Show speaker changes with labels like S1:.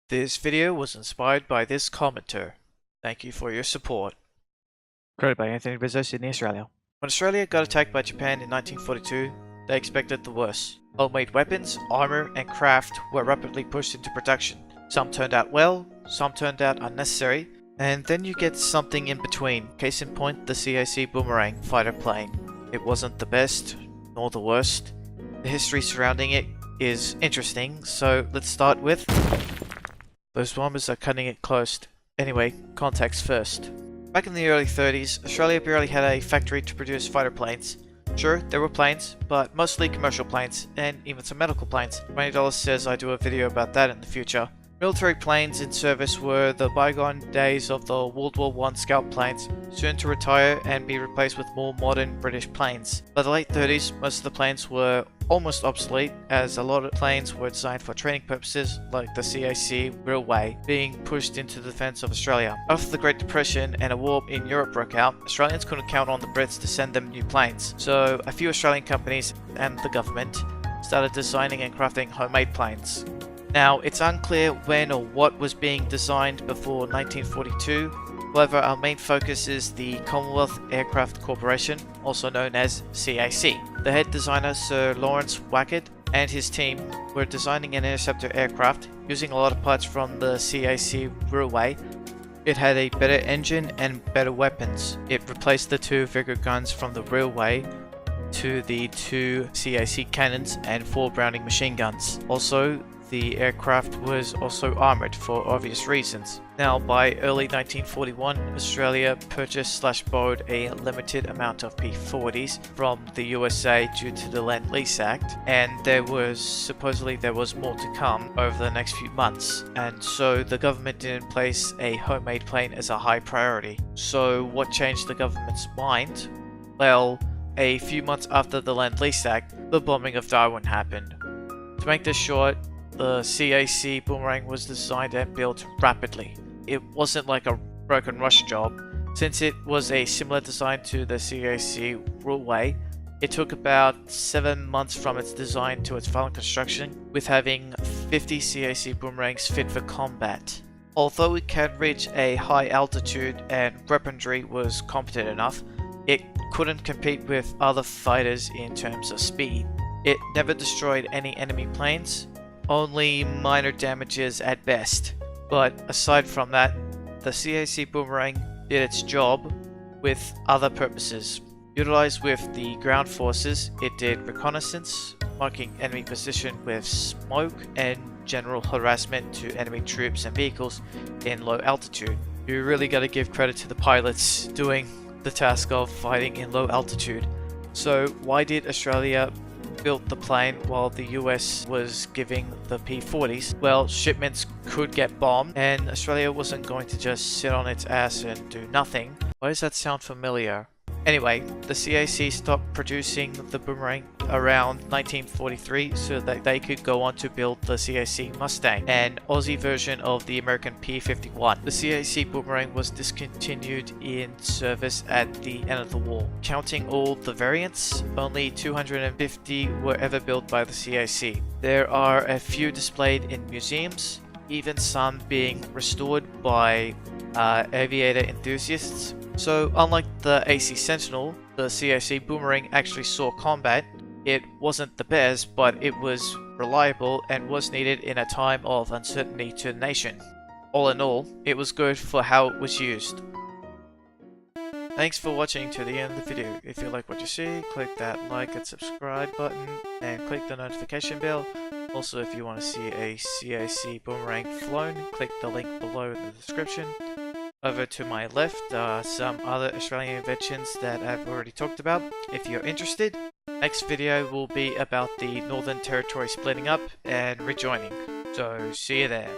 S1: This video was inspired by this commenter. Thank you for your support.
S2: Created by Anthony Rizz, Sydney, Australia.
S1: When Australia got attacked by Japan in 1942, they expected the worst. Homemade weapons, armor, and craft were rapidly pushed into production. Some turned out well, some turned out unnecessary, and then you get something in between. Case in point, the CAC Boomerang fighter plane. It wasn't the best, nor the worst. The history surrounding it is interesting, so let's start with... Those bombers are cutting it close. Anyway, context first. Back in the early 30s, Australia barely had a factory to produce fighter planes. Sure, there were planes, but mostly commercial planes, and even some medical planes. $20 says I do a video about that in the future. Military planes in service were the bygone days of the World War I scout planes, soon to retire and be replaced with more modern British planes. By the late 30s, most of the planes were almost obsolete, as a lot of planes were designed for training purposes, like the CAC Midway, being pushed into the defence of Australia. After the Great Depression and a war in Europe broke out, Australians couldn't count on the Brits to send them new planes, so a few Australian companies and the government started designing and crafting homemade planes. Now, it's unclear when or what was being designed before 1942, however our main focus is the Commonwealth Aircraft Corporation, also known as CAC. The head designer, Sir Lawrence Wackett, and his team were designing an interceptor aircraft using a lot of parts from the CAC Midway. It had a better engine and better weapons. It replaced the two Vigor guns from the Railway to the two CAC cannons and 4 Browning machine guns. Also, the aircraft was also armoured for obvious reasons. Now, by early 1941, Australia purchased/borrowed a limited amount of P-40s from the USA due to the Land-Lease Act, and supposedly there was more to come over the next few months, and so the government didn't place a homemade plane as a high priority. So what changed the government's mind? Well, a few months after the Land-Lease Act, the bombing of Darwin happened. To make this short, the CAC Boomerang was designed and built rapidly. It wasn't like a broken rush job. Since it was a similar design to the CAC Railway, it took about 7 months from its design to its final construction, with having 50 CAC Boomerangs fit for combat. Although it can reach a high altitude and weaponry was competent enough, it couldn't compete with other fighters in terms of speed. It never destroyed any enemy planes, only minor damages at best. But aside from that, the CAC Boomerang did its job with other purposes. Utilized with the ground forces, it did reconnaissance, marking enemy position with smoke, and general harassment to enemy troops and vehicles in low altitude. You really gotta give credit to the pilots doing the task of fighting in low altitude. So why did Australia built the plane while the US was giving the P-40s? Well, shipments could get bombed, and Australia wasn't going to just sit on its ass and do nothing. Why does that sound familiar? Anyway, the CAC stopped producing the Boomerang around 1943 so that they could go on to build the CAC Mustang, an Aussie version of the American P-51. The CAC Boomerang was discontinued in service at the end of the war. Counting all the variants, only 250 were ever built by the CAC. There are a few displayed in museums, even some being restored by aviator enthusiasts. So unlike the AC Sentinel, the CAC Boomerang actually saw combat. It wasn't the best, but it was reliable and was needed in a time of uncertainty to the nation. All in all, it was good for how it was used. Thanks for watching to the end of the video. If you like what you see, click that like and subscribe button and click the notification bell. Also, if you want to see a CAC Boomerang flown, click the link below in the description. Over to my left are some other Australian inventions that I've already talked about. If you're interested, next video will be about the Northern Territory splitting up and rejoining. So see you there.